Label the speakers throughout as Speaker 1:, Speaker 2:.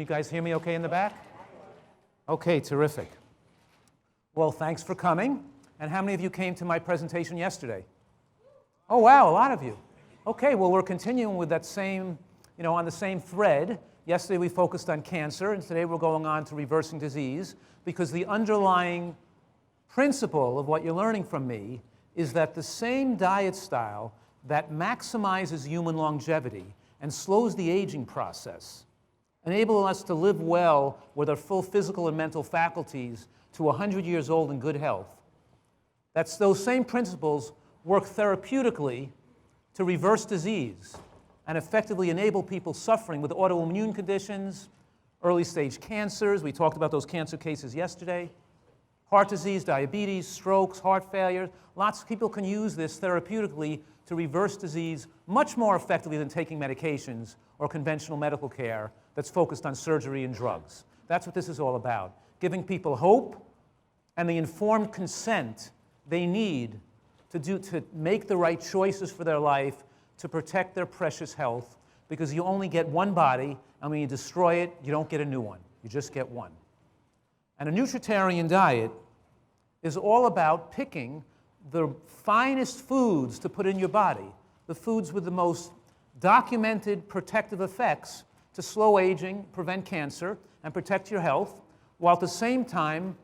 Speaker 1: You guys hear me okay in the back? Okay, terrific. Well, thanks for coming. And how many of you came to my presentation yesterday? Oh, wow, a lot of you. Okay, well, we're continuing with that same, on the same thread. Yesterday we focused on cancer, and today we're going on to reversing disease, because the underlying principle of what you're learning from me is that the same diet style that maximizes human longevity and slows the aging process, enabling us to live well with our full physical and mental faculties to 100 years old in good health. Those same principles work therapeutically to reverse disease and effectively enable people suffering with autoimmune conditions, early stage cancers. We talked about those cancer cases yesterday. Heart disease, diabetes, strokes, heart failure. Lots of people can use this therapeutically to reverse disease much more effectively than taking medications or conventional medical care that's focused on surgery and drugs. That's what this is all about. Giving people hope and the informed consent they need to make the right choices for their life, to protect their precious health, because you only get one body, and when you destroy it, you don't get a new one. You just get one. And a nutritarian diet is all about picking the finest foods to put in your body, the foods with the most documented protective effects to slow aging, prevent cancer, and protect your health, while at the same time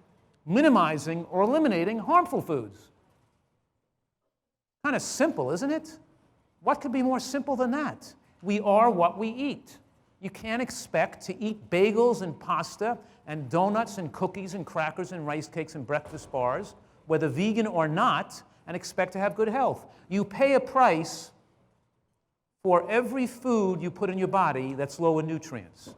Speaker 1: minimizing or eliminating harmful foods. Kind of simple, isn't it? What could be more simple than that? We are what we eat. You can't expect to eat bagels and pasta and donuts and cookies and crackers and rice cakes and breakfast bars, whether vegan or not, and expect to have good health. You pay a price for every food you put in your body that's low in nutrients.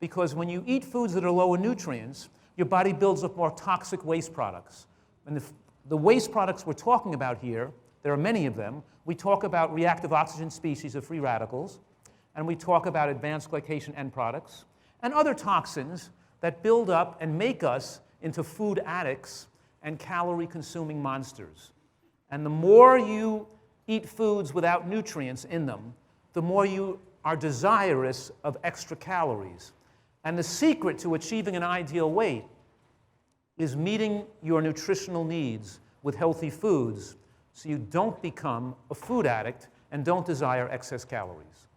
Speaker 1: Because when you eat foods that are low in nutrients, your body builds up more toxic waste products. And the waste products we're talking about here, there are many of them. We talk about reactive oxygen species of free radicals, and we talk about advanced glycation end products, and other toxins that build up and make us into food addicts and calorie-consuming monsters. And the more you eat foods without nutrients in them, the more you are desirous of extra calories. And the secret to achieving an ideal weight is meeting your nutritional needs with healthy foods so you don't become a food addict and don't desire excess calories.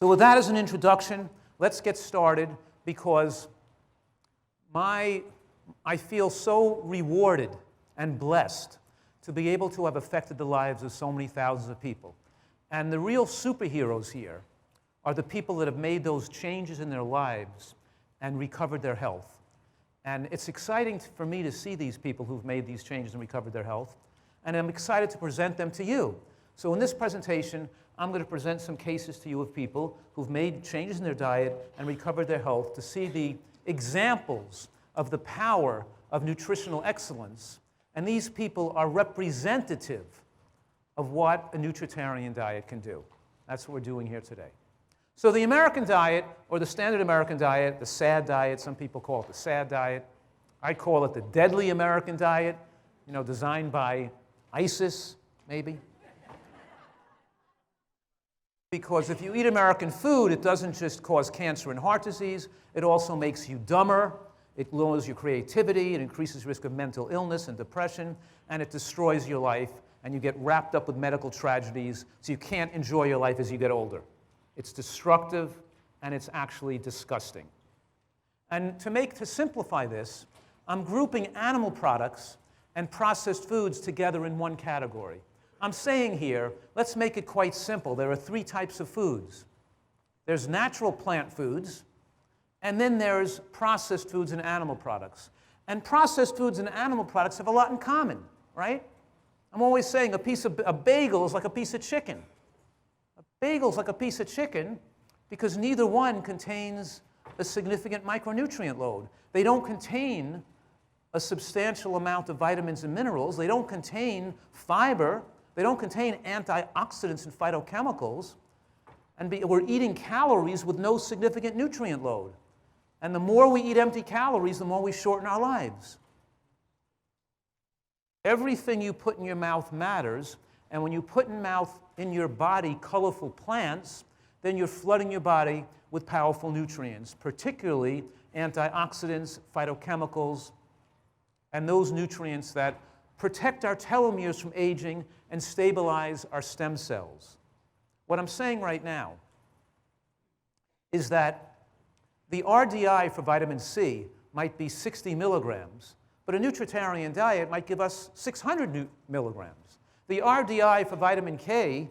Speaker 1: So with that as an introduction, let's get started, because I feel so rewarded and blessed to be able to have affected the lives of so many thousands of people. And the real superheroes here are the people that have made those changes in their lives and recovered their health. And it's exciting for me to see these people who've made these changes and recovered their health, and I'm excited to present them to you. So in this presentation, I'm going to present some cases to you of people who've made changes in their diet and recovered their health, to see the examples of the power of nutritional excellence. And these people are representative of what a nutritarian diet can do. That's what we're doing here today. So the American diet, or the standard American diet, the SAD diet, some people call it the SAD diet. I call it the deadly American diet, designed by ISIS, maybe. Because if you eat American food, it doesn't just cause cancer and heart disease, it also makes you dumber, it lowers your creativity, it increases risk of mental illness and depression, and it destroys your life, and you get wrapped up with medical tragedies, so you can't enjoy your life as you get older. It's destructive, and it's actually disgusting. And to simplify this, I'm grouping animal products and processed foods together in one category. I'm saying here, let's make it quite simple. There are three types of foods. There's natural plant foods, and then there's processed foods and animal products. And processed foods and animal products have a lot in common, right? I'm always saying a bagel is like a piece of chicken. A bagel is like a piece of chicken because neither one contains a significant micronutrient load. They don't contain a substantial amount of vitamins and minerals. They don't contain fiber. They don't contain antioxidants and phytochemicals. And we're eating calories with no significant nutrient load. And the more we eat empty calories, the more we shorten our lives. Everything you put in your mouth matters. And when you put in your body colorful plants, then you're flooding your body with powerful nutrients, particularly antioxidants, phytochemicals, and those nutrients that protect our telomeres from aging and stabilize our stem cells. What I'm saying right now is that the RDI for vitamin C might be 60 milligrams, but a nutritarian diet might give us 600 milligrams. The RDI for vitamin K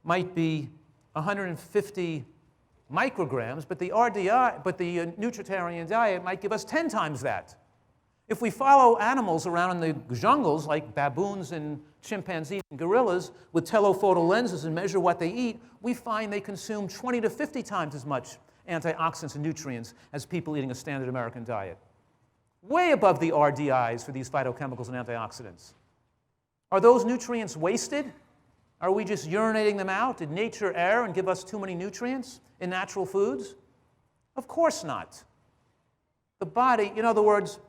Speaker 1: might be 150 micrograms, but the nutritarian diet might give us 10 times that. If we follow animals around in the jungles, like baboons and chimpanzees and gorillas, with telephoto lenses and measure what they eat, we find they consume 20 to 50 times as much antioxidants and nutrients as people eating a standard American diet. Way above the RDIs for these phytochemicals and antioxidants. Are those nutrients wasted? Are we just urinating them out? Did nature err and give us too many nutrients in natural foods? Of course not. The body, in other words,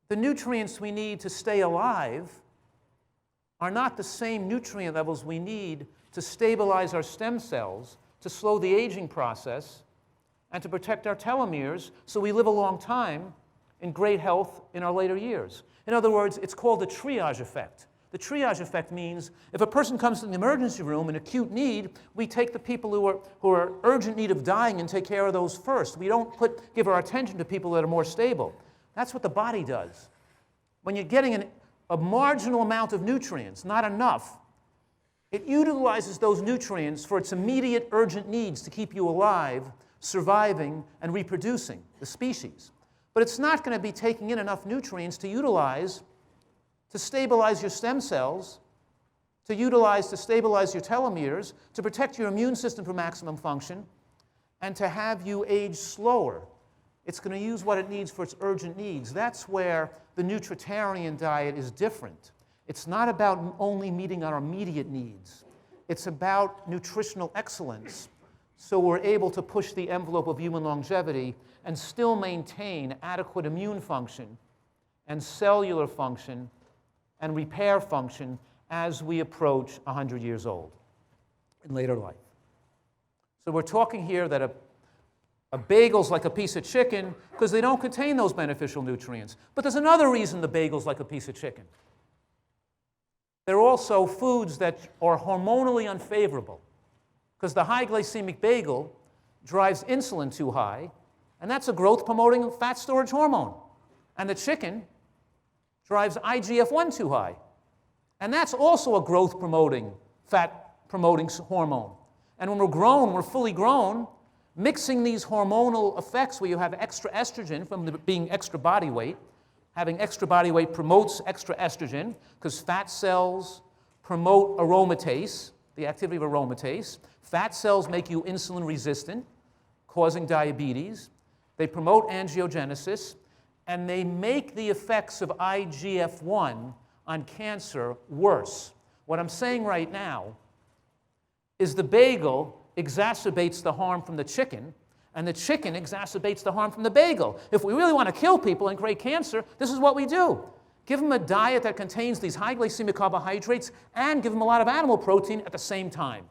Speaker 1: the nutrients we need to stay alive are not the same nutrient levels we need to stabilize our stem cells, to slow the aging process, and to protect our telomeres so we live a long time in great health in our later years. In other words, it's called the triage effect. The triage effect means if a person comes to the emergency room in acute need, we take the people who are urgent need of dying and take care of those first. We don't give our attention to people that are more stable. That's what the body does. When you're getting a marginal amount of nutrients, not enough, it utilizes those nutrients for its immediate urgent needs to keep you alive, surviving, and reproducing, the species. But it's not going to be taking in enough nutrients to utilize to stabilize your stem cells, to stabilize your telomeres, to protect your immune system for maximum function, and to have you age slower. It's going to use what it needs for its urgent needs. That's where the nutritarian diet is different. It's not about only meeting our immediate needs. It's about nutritional excellence, so we're able to push the envelope of human longevity and still maintain adequate immune function and cellular function and repair function as we approach 100 years old in later life. So we're talking here that a bagel's like a piece of chicken because they don't contain those beneficial nutrients. But there's another reason the bagel's like a piece of chicken. They're also foods that are hormonally unfavorable because the high glycemic bagel drives insulin too high, and that's a growth-promoting fat storage hormone. And the chicken drives IGF-1 too high. And that's also a growth-promoting, fat-promoting hormone. And when we're grown, we're fully grown, mixing these hormonal effects where you have extra estrogen from being extra body weight. Having extra body weight promotes extra estrogen because fat cells promote aromatase, the activity of aromatase. Fat cells make you insulin resistant, causing diabetes. They promote angiogenesis, and they make the effects of IGF-1 on cancer worse. What I'm saying right now is the bagel exacerbates the harm from the chicken, and the chicken exacerbates the harm from the bagel. If we really want to kill people and create cancer, this is what we do. Give them a diet that contains these high glycemic carbohydrates and give them a lot of animal protein at the same time.